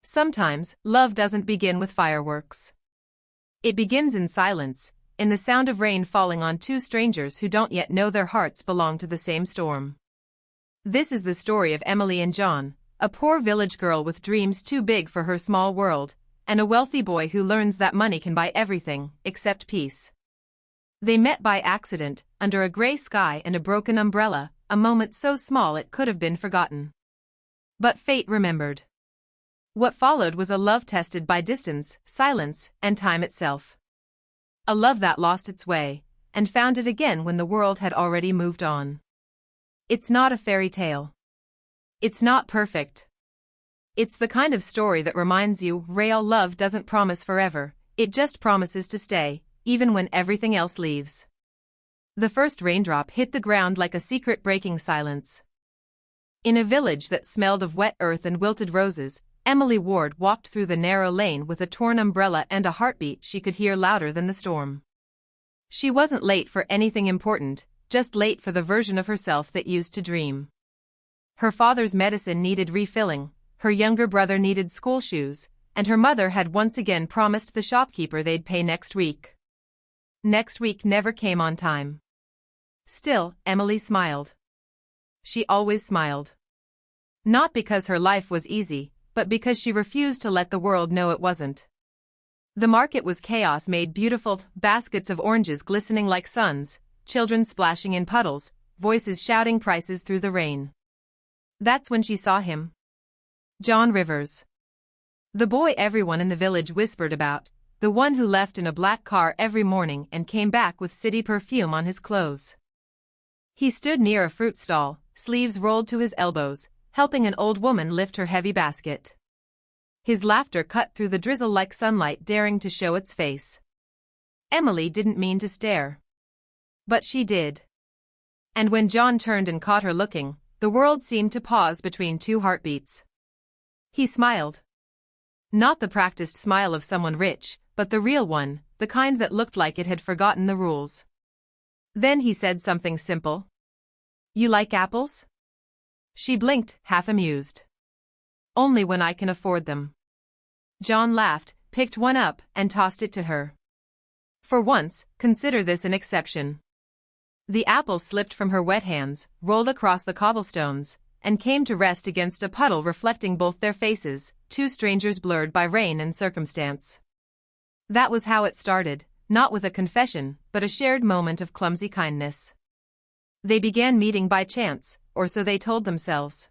Sometimes, love doesn't begin with fireworks. It begins in silence, in the sound of rain falling on two strangers who don't yet know their hearts belong to the same storm. This is the story of Emily and John, a poor village girl with dreams too big for her small world, and a wealthy boy who learns that money can buy everything, except peace. They met by accident, under a gray sky and a broken umbrella, a moment so small it could have been forgotten. But fate remembered. What followed was a love tested by distance, silence, and time itself. A love that lost its way, and found it again when the world had already moved on. It's not a fairy tale. It's not perfect. It's the kind of story that reminds you real love doesn't promise forever, it just promises to stay, even when everything else leaves. The first raindrop hit the ground like a secret breaking silence. In a village that smelled of wet earth and wilted roses, Emily Ward walked through the narrow lane with a torn umbrella and a heartbeat she could hear louder than the storm. She wasn't late for anything important, just late for the version of herself that used to dream. Her father's medicine needed refilling, her younger brother needed school shoes, and her mother had once again promised the shopkeeper they'd pay next week. Next week never came on time. Still, Emily smiled. She always smiled. Not because her life was easy, but because she refused to let the world know it wasn't. The market was chaos made beautiful, baskets of oranges glistening like suns, children splashing in puddles, voices shouting prices through the rain. That's when she saw him. John Rivers. The boy everyone in the village whispered about, the one who left in a black car every morning and came back with city perfume on his clothes. He stood near a fruit stall, sleeves rolled to his elbows, helping an old woman lift her heavy basket. His laughter cut through the drizzle like sunlight daring to show its face. Emily didn't mean to stare. But she did. And when John turned and caught her looking, the world seemed to pause between two heartbeats. He smiled. Not the practiced smile of someone rich, but the real one, the kind that looked like it had forgotten the rules. Then he said something simple. "You like apples?" She blinked, half amused. "Only when I can afford them." John laughed, picked one up, and tossed it to her. "For once, consider this an exception." The apple slipped from her wet hands, rolled across the cobblestones, and came to rest against a puddle reflecting both their faces, two strangers blurred by rain and circumstance. That was how it started, not with a confession, but a shared moment of clumsy kindness. They began meeting by chance, or so they told themselves.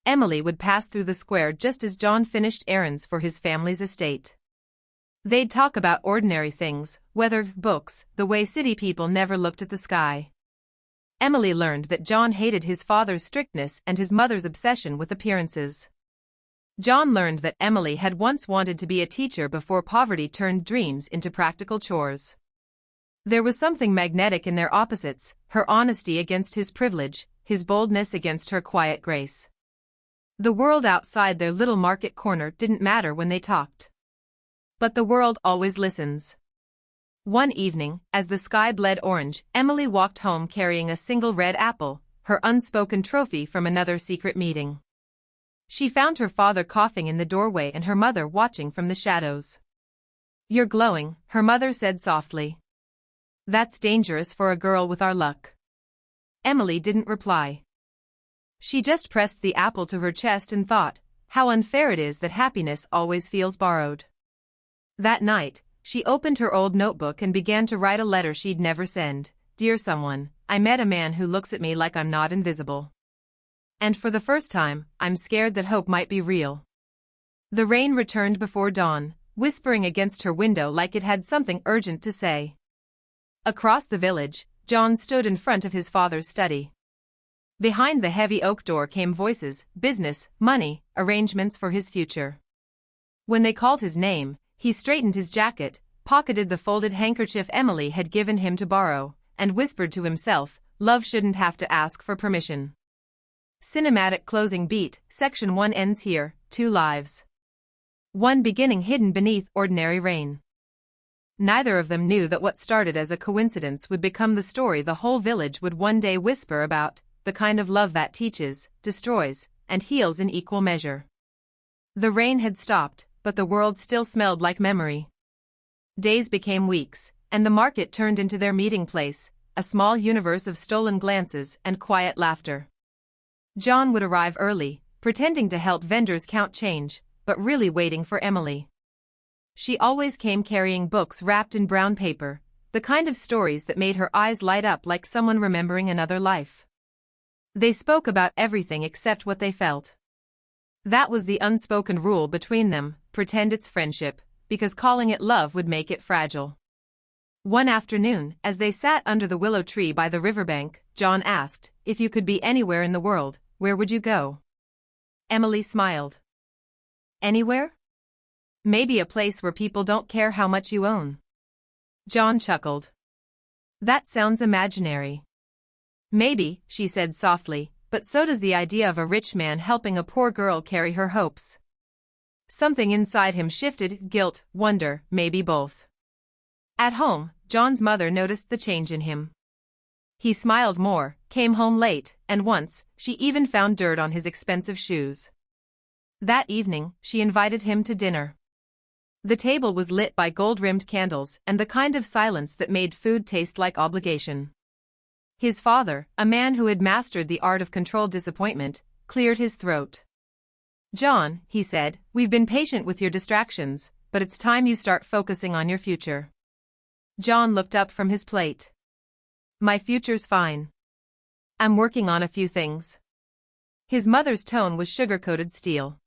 Emily would pass through the square just as John finished errands for his family's estate. They'd talk about ordinary things, weather, books, the way city people never looked at the sky. Emily learned that John hated his father's strictness and his mother's obsession with appearances. John learned that Emily had once wanted to be a teacher before poverty turned dreams into practical chores. There was something magnetic in their opposites, her honesty against his privilege, his boldness against her quiet grace. The world outside their little market corner didn't matter when they talked. But the world always listens. One evening, as the sky bled orange, Emily walked home carrying a single red apple, her unspoken trophy from another secret meeting. She found her father coughing in the doorway and her mother watching from the shadows. "You're glowing," her mother said softly. "That's dangerous for a girl with our luck." Emily didn't reply. She just pressed the apple to her chest and thought, how unfair it is that happiness always feels borrowed. That night, she opened her old notebook and began to write a letter she'd never send. "Dear someone, I met a man who looks at me like I'm not invisible. And for the first time, I'm scared that hope might be real." The rain returned before dawn, whispering against her window like it had something urgent to say. Across the village, John stood in front of his father's study. Behind the heavy oak door came voices, business, money, arrangements for his future. When they called his name, he straightened his jacket, pocketed the folded handkerchief Emily had given him to borrow, and whispered to himself, "Love shouldn't have to ask for permission." Cinematic closing beat, Section 1 ends here, 2 lives. One beginning hidden beneath ordinary rain. Neither of them knew that what started as a coincidence would become the story the whole village would one day whisper about, the kind of love that teaches, destroys, and heals in equal measure. The rain had stopped, but the world still smelled like memory. Days became weeks, and the market turned into their meeting place, a small universe of stolen glances and quiet laughter. John would arrive early, pretending to help vendors count change, but really waiting for Emily. She always came carrying books wrapped in brown paper, the kind of stories that made her eyes light up like someone remembering another life. They spoke about everything except what they felt. That was the unspoken rule between them: pretend it's friendship, because calling it love would make it fragile. One afternoon, as they sat under the willow tree by the riverbank, John asked, "If you could be anywhere in the world, where would you go?" Emily smiled. "Anywhere? Maybe a place where people don't care how much you own." John chuckled. "That sounds imaginary." "Maybe," she said softly, "but so does the idea of a rich man helping a poor girl carry her hopes." Something inside him shifted: guilt, wonder, maybe both. At home, John's mother noticed the change in him. He smiled more, came home late, and once, she even found dirt on his expensive shoes. That evening, she invited him to dinner. The table was lit by gold-rimmed candles and the kind of silence that made food taste like obligation. His father, a man who had mastered the art of controlled disappointment, cleared his throat. "John," he said, "we've been patient with your distractions, but it's time you start focusing on your future." John looked up from his plate. "My future's fine. I'm working on a few things." His mother's tone was sugar-coated steel.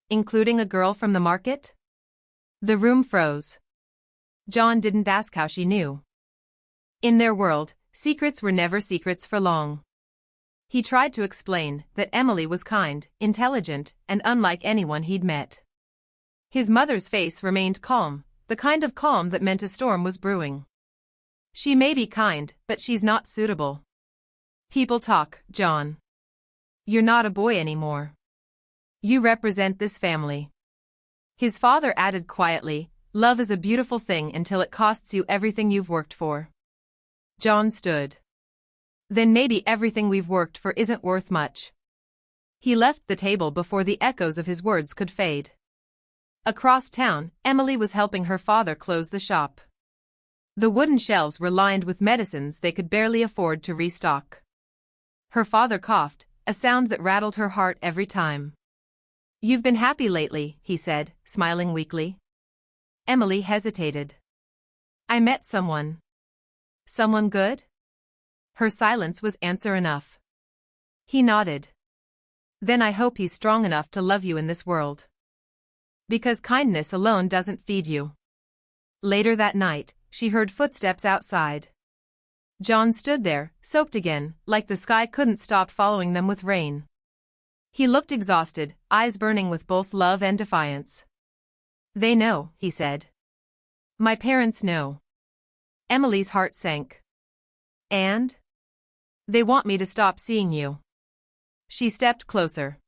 "Including a girl from the market?" The room froze. John didn't ask how she knew. In their world, secrets were never secrets for long. He tried to explain that Emily was kind, intelligent, and unlike anyone he'd met. His mother's face remained calm, the kind of calm that meant a storm was brewing. "She may be kind, but she's not suitable." "People talk, John. You're not a boy anymore. You represent this family." His father added quietly, "Love is a beautiful thing until it costs you everything you've worked for." John stood. "Then maybe everything we've worked for isn't worth much." He left the table before the echoes of his words could fade. Across town, Emily was helping her father close the shop. The wooden shelves were lined with medicines they could barely afford to restock. Her father coughed, a sound that rattled her heart every time. "You've been happy lately," he said, smiling weakly. Emily hesitated. "I met someone." "Someone good?" Her silence was answer enough. He nodded. "Then I hope he's strong enough to love you in this world. Because kindness alone doesn't feed you." Later that night, she heard footsteps outside. John stood there, soaked again, like the sky couldn't stop following them with rain. He looked exhausted, eyes burning with both love and defiance. "They know," he said. "My parents know." Emily's heart sank. "And?" "They want me to stop seeing you." She stepped closer.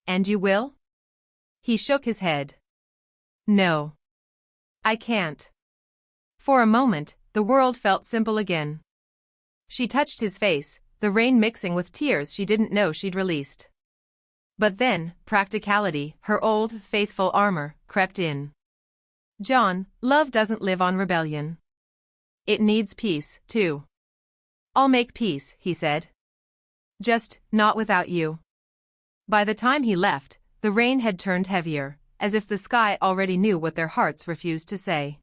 "And you will?" He shook his head. "No. I can't." For a moment, the world felt simple again. She touched his face, the rain mixing with tears she didn't know she'd released. But then, practicality, her old, faithful armor, crept in. "John, love doesn't live on rebellion. It needs peace, too." "I'll make peace," he said. "Just, not without you." By the time he left, the rain had turned heavier, as if the sky already knew what their hearts refused to say.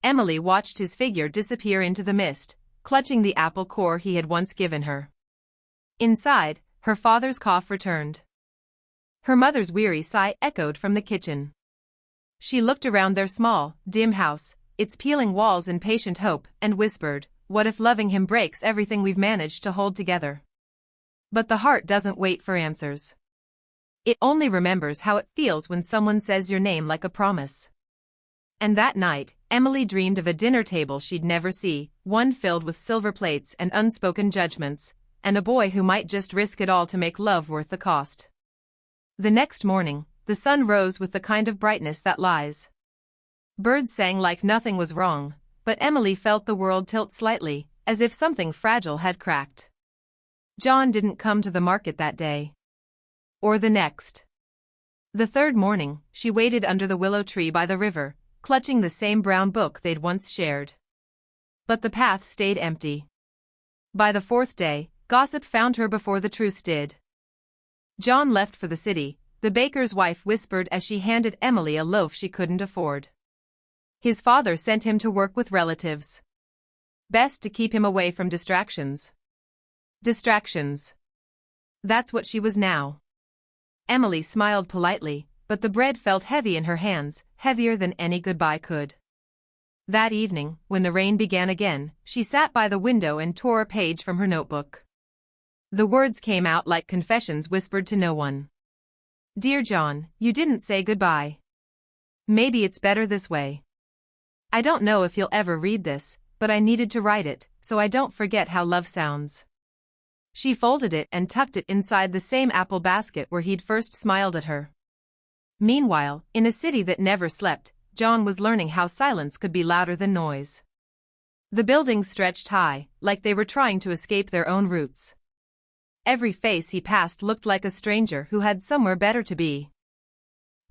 Emily watched his figure disappear into the mist, clutching the apple core he had once given her. Inside, her father's cough returned. Her mother's weary sigh echoed from the kitchen. She looked around their small, dim house, its peeling walls in patient hope, and whispered, "What if loving him breaks everything we've managed to hold together?" But the heart doesn't wait for answers. It only remembers how it feels when someone says your name like a promise. And that night, Emily dreamed of a dinner table she'd never see, one filled with silver plates and unspoken judgments, and a boy who might just risk it all to make love worth the cost. The next morning, the sun rose with the kind of brightness that lies. Birds sang like nothing was wrong, but Emily felt the world tilt slightly, as if something fragile had cracked. John didn't come to the market that day. Or the next. The third morning, she waited under the willow tree by the river, clutching the same brown book they'd once shared. But the path stayed empty. By the fourth day, gossip found her before the truth did. John left for the city, the baker's wife whispered as she handed Emily a loaf she couldn't afford. His father sent him to work with relatives. Best to keep him away from distractions. Distractions. That's what she was now. Emily smiled politely, but the bread felt heavy in her hands, heavier than any goodbye could. That evening, when the rain began again, she sat by the window and tore a page from her notebook. The words came out like confessions whispered to no one. Dear John, you didn't say goodbye. Maybe it's better this way. I don't know if you'll ever read this, but I needed to write it, so I don't forget how love sounds. She folded it and tucked it inside the same apple basket where he'd first smiled at her. Meanwhile, in a city that never slept, John was learning how silence could be louder than noise. The buildings stretched high, like they were trying to escape their own roots. Every face he passed looked like a stranger who had somewhere better to be.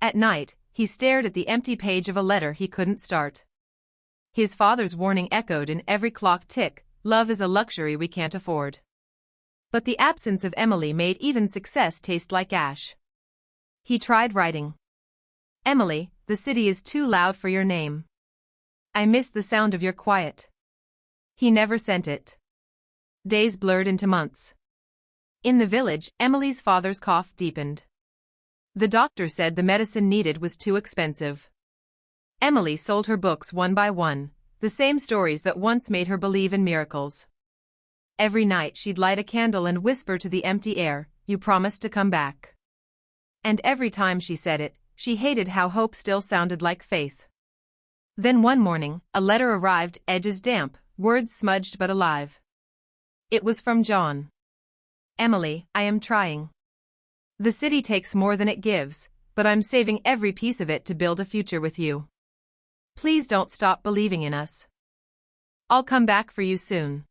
At night, he stared at the empty page of a letter he couldn't start. His father's warning echoed in every clock tick, love is a luxury we can't afford. But the absence of Emily made even success taste like ash. He tried writing. Emily, the city is too loud for your name. I miss the sound of your quiet. He never sent it. Days blurred into months. In the village, Emily's father's cough deepened. The doctor said the medicine needed was too expensive. Emily sold her books one by one, the same stories that once made her believe in miracles. Every night she'd light a candle and whisper to the empty air, "You promised to come back." And every time she said it, she hated how hope still sounded like faith. Then one morning, a letter arrived, edges damp, words smudged but alive. It was from John. Emily, I am trying. The city takes more than it gives, but I'm saving every piece of it to build a future with you. Please don't stop believing in us. I'll come back for you soon.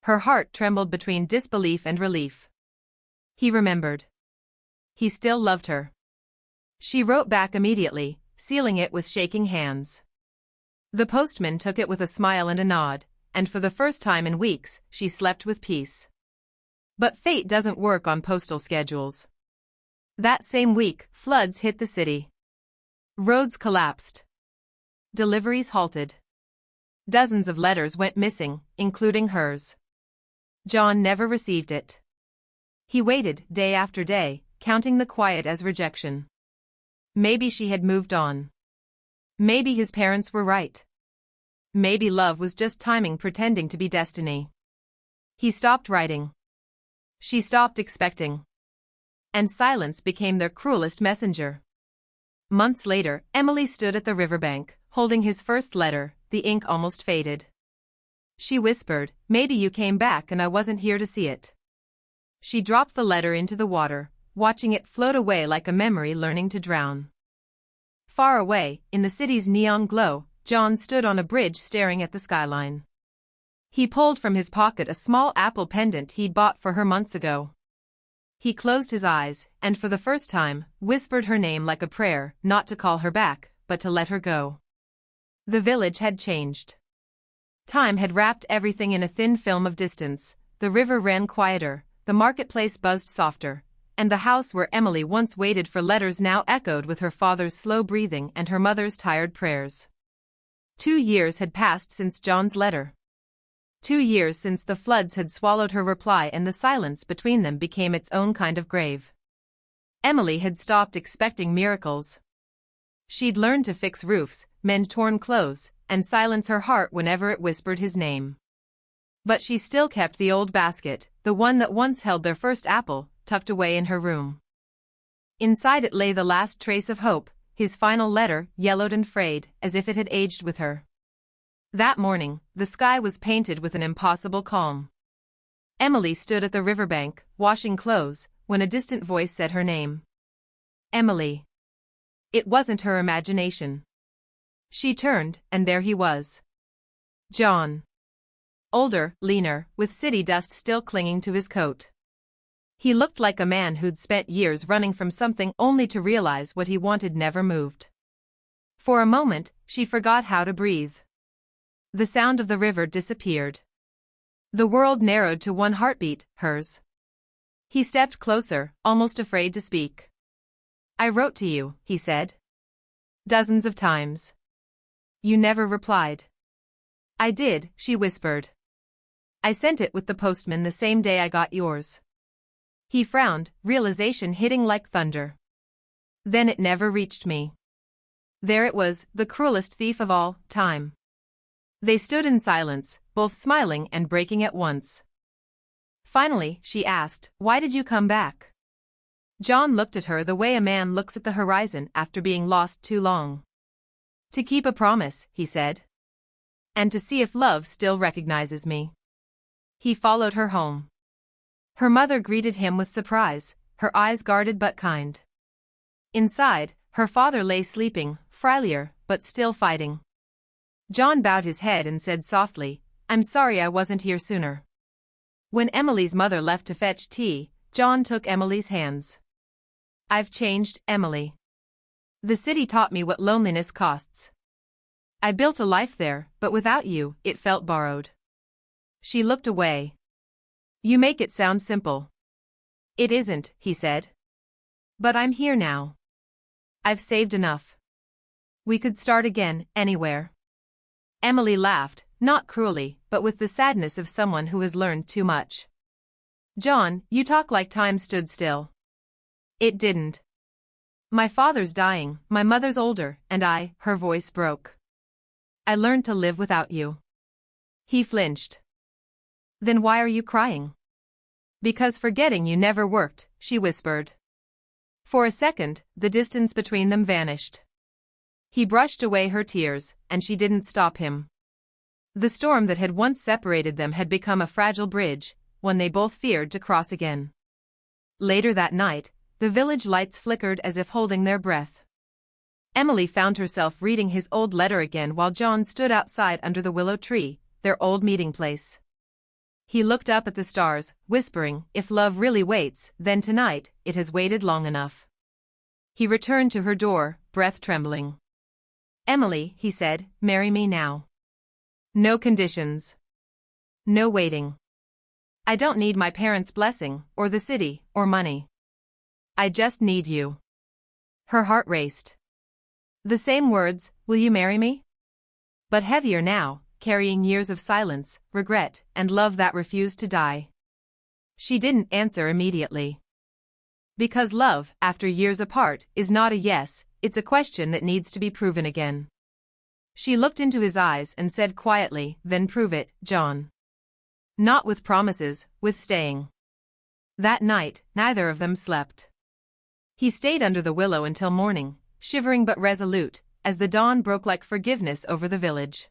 Her heart trembled between disbelief and relief. He remembered. He still loved her. She wrote back immediately, sealing it with shaking hands. The postman took it with a smile and a nod, and for the first time in weeks, she slept with peace. But fate doesn't work on postal schedules. That same week, floods hit the city. Roads collapsed. Deliveries halted. Dozens of letters went missing, including hers. John never received it. He waited, day after day, counting the quiet as rejection. Maybe she had moved on. Maybe his parents were right. Maybe love was just timing pretending to be destiny. He stopped writing. She stopped expecting. And silence became their cruelest messenger. Months later, Emily stood at the riverbank, holding his first letter, the ink almost faded. She whispered, "Maybe you came back and I wasn't here to see it." She dropped the letter into the water, watching it float away like a memory learning to drown. Far away, in the city's neon glow, John stood on a bridge staring at the skyline. He pulled from his pocket a small apple pendant he'd bought for her months ago. He closed his eyes, and for the first time, whispered her name like a prayer, not to call her back, but to let her go. The village had changed. Time had wrapped everything in a thin film of distance. The river ran quieter, the marketplace buzzed softer, and the house where Emily once waited for letters now echoed with her father's slow breathing and her mother's tired prayers. 2 years had passed since John's letter. 2 years since the floods had swallowed her reply and the silence between them became its own kind of grave. Emily had stopped expecting miracles. She'd learned to fix roofs, mend torn clothes, and silence her heart whenever it whispered his name. But she still kept the old basket, the one that once held their first apple, tucked away in her room. Inside it lay the last trace of hope, his final letter, yellowed and frayed, as if it had aged with her. That morning, the sky was painted with an impossible calm. Emily stood at the riverbank, washing clothes, when a distant voice said her name. Emily. It wasn't her imagination. She turned, and there he was. John. Older, leaner, with city dust still clinging to his coat. He looked like a man who'd spent years running from something only to realize what he wanted never moved. For a moment, she forgot how to breathe. The sound of the river disappeared. The world narrowed to one heartbeat, hers. He stepped closer, almost afraid to speak. "I wrote to you," he said. "Dozens of times. You never replied." "I did," she whispered. "I sent it with the postman the same day I got yours." He frowned, realization hitting like thunder. "Then it never reached me." There it was, the cruelest thief of all time. They stood in silence, both smiling and breaking at once. Finally, she asked, "Why did you come back?" John looked at her the way a man looks at the horizon after being lost too long. "To keep a promise," he said. "And to see if love still recognizes me." He followed her home. Her mother greeted him with surprise, her eyes guarded but kind. Inside, her father lay sleeping, frailer, but still fighting. John bowed his head and said softly, "I'm sorry I wasn't here sooner." When Emily's mother left to fetch tea, John took Emily's hands. "I've changed, Emily. The city taught me what loneliness costs. I built a life there, but without you, it felt borrowed." She looked away. "You make it sound simple." "It isn't," he said. "But I'm here now. I've saved enough. We could start again, anywhere." Emily laughed, not cruelly, but with the sadness of someone who has learned too much. "John, you talk like time stood still." "It didn't. My father's dying, my mother's older, and her voice broke. I learned to live without you." He flinched. "Then why are you crying?" "Because forgetting you never worked," she whispered. For a second, the distance between them vanished. He brushed away her tears, and she didn't stop him. The storm that had once separated them had become a fragile bridge, one they both feared to cross again. Later that night, the village lights flickered as if holding their breath. Emily found herself reading his old letter again while John stood outside under the willow tree, their old meeting place. He looked up at the stars, whispering, "If love really waits, then tonight, it has waited long enough." He returned to her door, breath trembling. "Emily," he said, "marry me now. No conditions. No waiting. I don't need my parents' blessing, or the city, or money. I just need you." Her heart raced. The same words, "Will you marry me?" But heavier now, carrying years of silence, regret, and love that refused to die. She didn't answer immediately. Because love, after years apart, is not a yes, it's a question that needs to be proven again. She looked into his eyes and said quietly, "Then prove it, John." Not with promises, with staying. That night, neither of them slept. He stayed under the willow until morning, shivering but resolute, as the dawn broke like forgiveness over the village.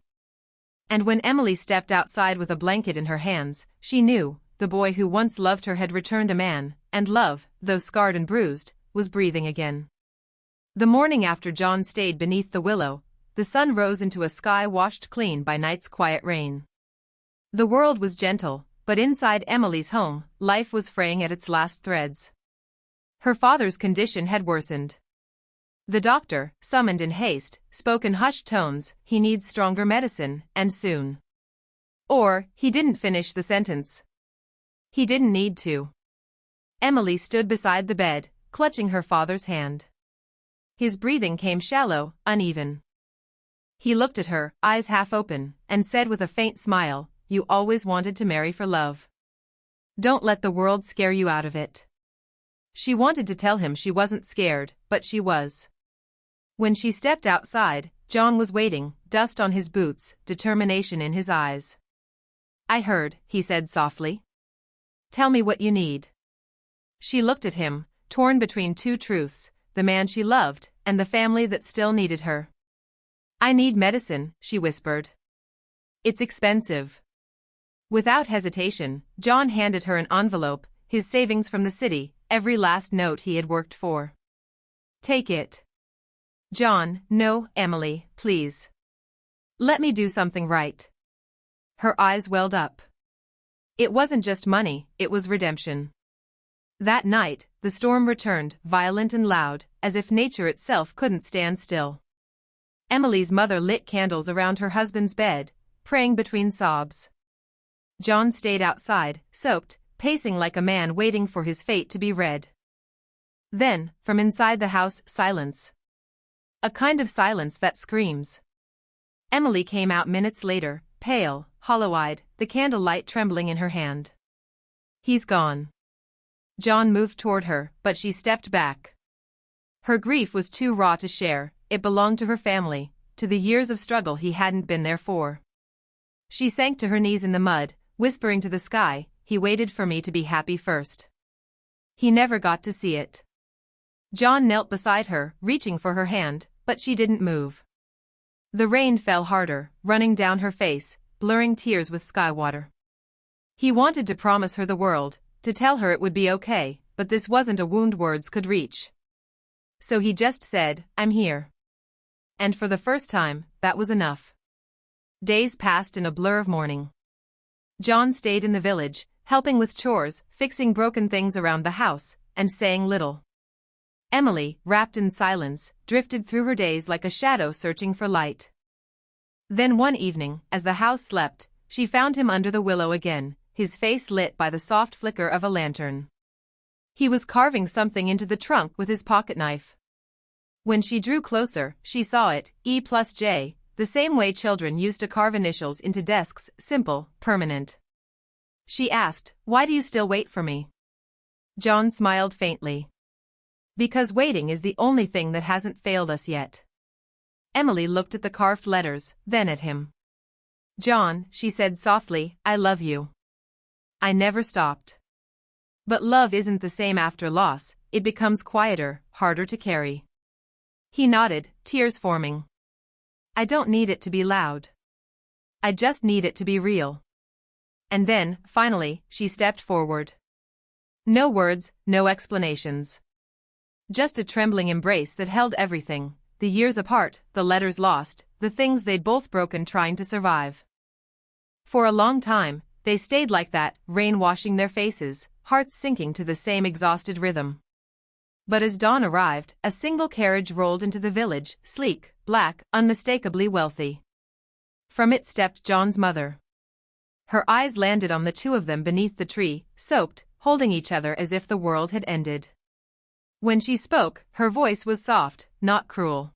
And when Emily stepped outside with a blanket in her hands, she knew, the boy who once loved her had returned a man, and love, though scarred and bruised, was breathing again. The morning after John stayed beneath the willow, the sun rose into a sky washed clean by night's quiet rain. The world was gentle, but inside Emily's home, life was fraying at its last threads. Her father's condition had worsened. The doctor, summoned in haste, spoke in hushed tones, "He needs stronger medicine, and soon." Or, he didn't finish the sentence. He didn't need to. Emily stood beside the bed, clutching her father's hand. His breathing came shallow, uneven. He looked at her, eyes half open, and said with a faint smile, "You always wanted to marry for love. Don't let the world scare you out of it." She wanted to tell him she wasn't scared, but she was. When she stepped outside, John was waiting, dust on his boots, determination in his eyes. "I heard," he said softly. "Tell me what you need." She looked at him, torn between two truths, the man she loved, and the family that still needed her. "I need medicine," she whispered. "It's expensive." Without hesitation, John handed her an envelope, his savings from the city, every last note he had worked for. "Take it." "John, no, Emily, please. Let me do something right." Her eyes welled up. It wasn't just money, it was redemption. That night, the storm returned, violent and loud, as if nature itself couldn't stand still. Emily's mother lit candles around her husband's bed, praying between sobs. John stayed outside, soaked, pacing like a man waiting for his fate to be read. Then, from inside the house, silence. A kind of silence that screams. Emily came out minutes later, pale, hollow-eyed, the candlelight trembling in her hand. "He's gone." John moved toward her, but she stepped back. Her grief was too raw to share, it belonged to her family, to the years of struggle he hadn't been there for. She sank to her knees in the mud, whispering to the sky, "He waited for me to be happy first. He never got to see it." John knelt beside her, reaching for her hand, but she didn't move. The rain fell harder, running down her face, blurring tears with sky water. He wanted to promise her the world, to tell her it would be okay, but this wasn't a wound words could reach. So he just said, "I'm here." And for the first time, that was enough. Days passed in a blur of mourning. John stayed in the village, helping with chores, fixing broken things around the house, and saying little. Emily, wrapped in silence, drifted through her days like a shadow searching for light. Then one evening, as the house slept, she found him under the willow again, his face lit by the soft flicker of a lantern. He was carving something into the trunk with his pocketknife. When she drew closer, she saw it, E+J, the same way children used to carve initials into desks, simple, permanent. She asked, "Why do you still wait for me?" John smiled faintly. "Because waiting is the only thing that hasn't failed us yet." Emily looked at the carved letters, then at him. "John," she said softly, "I love you. I never stopped. But love isn't the same after loss, it becomes quieter, harder to carry." He nodded, tears forming. "I don't need it to be loud. I just need it to be real." And then, finally, she stepped forward. No words, no explanations. Just a trembling embrace that held everything, the years apart, the letters lost, the things they'd both broken trying to survive. For a long time, they stayed like that, rain washing their faces, hearts sinking to the same exhausted rhythm. But as dawn arrived, a single carriage rolled into the village, sleek, black, unmistakably wealthy. From it stepped John's mother. Her eyes landed on the two of them beneath the tree, soaked, holding each other as if the world had ended. When she spoke, her voice was soft, not cruel.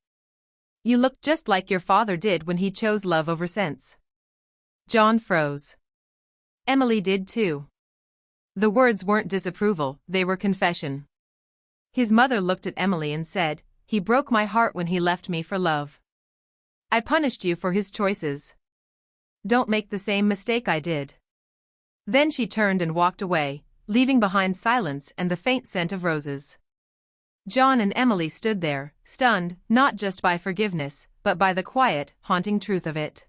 "You look just like your father did when he chose love over sense." John froze. Emily did too. The words weren't disapproval, they were confession. His mother looked at Emily and said, "He broke my heart when he left me for love. I punished you for his choices. Don't make the same mistake I did." Then she turned and walked away, leaving behind silence and the faint scent of roses. John and Emily stood there, stunned, not just by forgiveness, but by the quiet, haunting truth of it.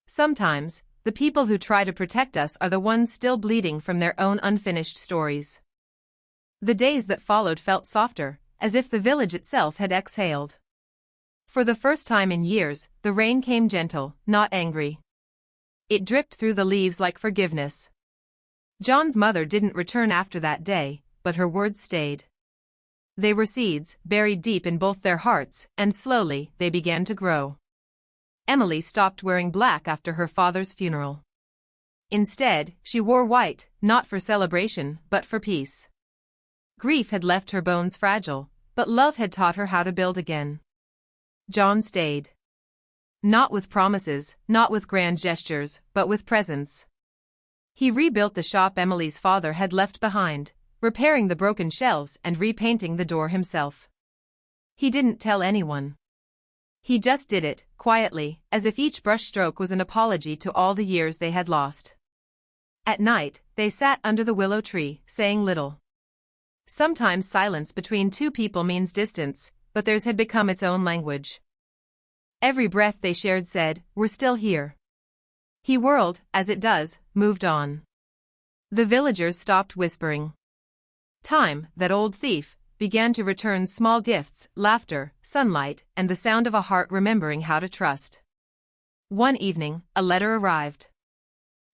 Sometimes, the people who try to protect us are the ones still bleeding from their own unfinished stories. The days that followed felt softer, as if the village itself had exhaled. For the first time in years, the rain came gentle, not angry. It dripped through the leaves like forgiveness. John's mother didn't return after that day, but her words stayed. They were seeds, buried deep in both their hearts, and slowly, they began to grow. Emily stopped wearing black after her father's funeral. Instead, she wore white, not for celebration, but for peace. Grief had left her bones fragile, but love had taught her how to build again. John stayed. Not with promises, not with grand gestures, but with presence. He rebuilt the shop Emily's father had left behind, repairing the broken shelves and repainting the door himself. He didn't tell anyone. He just did it, quietly, as if each brushstroke was an apology to all the years they had lost. At night, they sat under the willow tree, saying little. Sometimes silence between two people means distance, but theirs had become its own language. Every breath they shared said, "We're still here." He whirled, as it does, moved on. The villagers stopped whispering. Time, that old thief, began to return small gifts, laughter, sunlight, and the sound of a heart remembering how to trust. One evening, a letter arrived.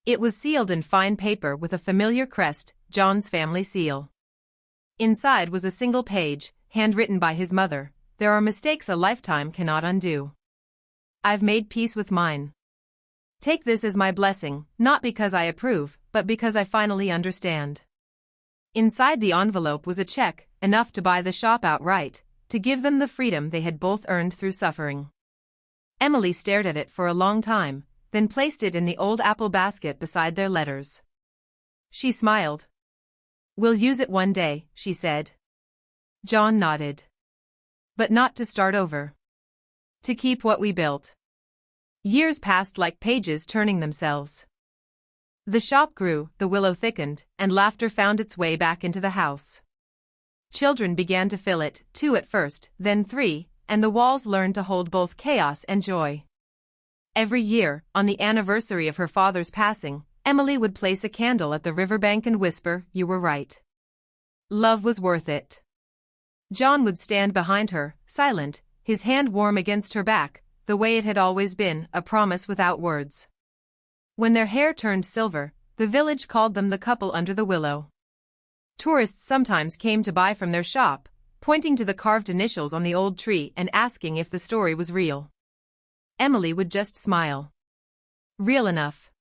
It was sealed in fine paper with a familiar crest, John's family seal. Inside was a single page, handwritten by his mother. There are mistakes a lifetime cannot undo. I've made peace with mine. Take this as my blessing, not because I approve, but because I finally understand. Inside the envelope was a check, enough to buy the shop outright, to give them the freedom they had both earned through suffering. Emily stared at it for a long time, then placed it in the old apple basket beside their letters. She smiled. "We'll use it one day," she said. John nodded. "But not to start over. To keep what we built." Years passed like pages turning themselves. The shop grew, the willow thickened, and laughter found its way back into the house. Children began to fill it, 2 at first, then 3, and the walls learned to hold both chaos and joy. Every year, on the anniversary of her father's passing, Emily would place a candle at the riverbank and whisper, "You were right. Love was worth it." John would stand behind her, silent, his hand warm against her back, the way it had always been, a promise without words. When their hair turned silver, the village called them the couple under the willow. Tourists sometimes came to buy from their shop, pointing to the carved initials on the old tree and asking if the story was real. Emily would just smile. Real enough.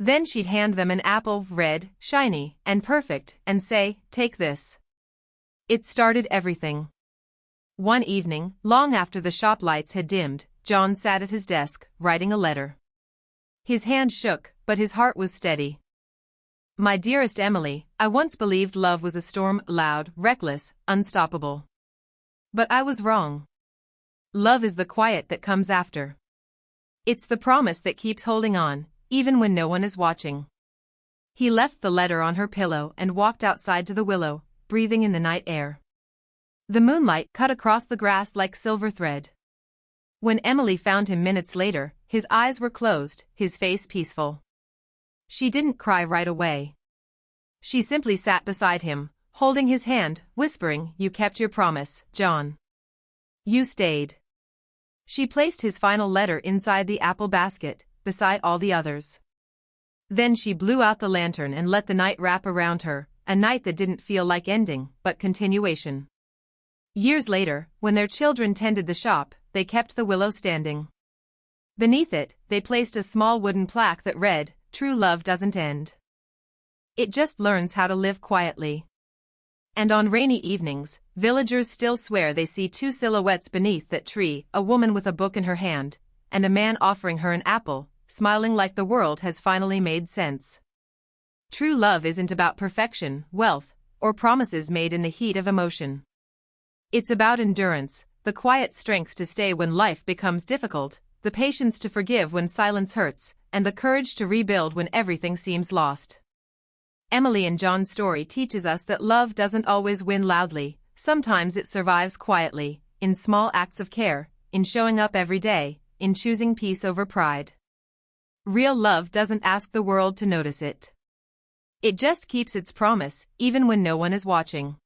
Then she'd hand them an apple, red, shiny, and perfect, and say, "Take this." It started everything. One evening, long after the shop lights had dimmed, John sat at his desk, writing a letter. His hand shook, but his heart was steady. "My dearest Emily, I once believed love was a storm, loud, reckless, unstoppable. But I was wrong. Love is the quiet that comes after. It's the promise that keeps holding on, even when no one is watching." He left the letter on her pillow and walked outside to the willow, breathing in the night air. The moonlight cut across the grass like silver thread. When Emily found him minutes later, his eyes were closed, his face peaceful. She didn't cry right away. She simply sat beside him, holding his hand, whispering, "You kept your promise, John. You stayed." She placed his final letter inside the apple basket, beside all the others. Then she blew out the lantern and let the night wrap around her, a night that didn't feel like ending, but continuation. Years later, when their children tended the shop, they kept the willow standing. Beneath it, they placed a small wooden plaque that read, "True love doesn't end. It just learns how to live quietly." And on rainy evenings, villagers still swear they see 2 silhouettes beneath that tree, a woman with a book in her hand, and a man offering her an apple, smiling like the world has finally made sense. True love isn't about perfection, wealth, or promises made in the heat of emotion. It's about endurance, the quiet strength to stay when life becomes difficult, the patience to forgive when silence hurts, and the courage to rebuild when everything seems lost. Emily and John's story teaches us that love doesn't always win loudly, sometimes it survives quietly, in small acts of care, in showing up every day, in choosing peace over pride. Real love doesn't ask the world to notice it. It just keeps its promise, even when no one is watching.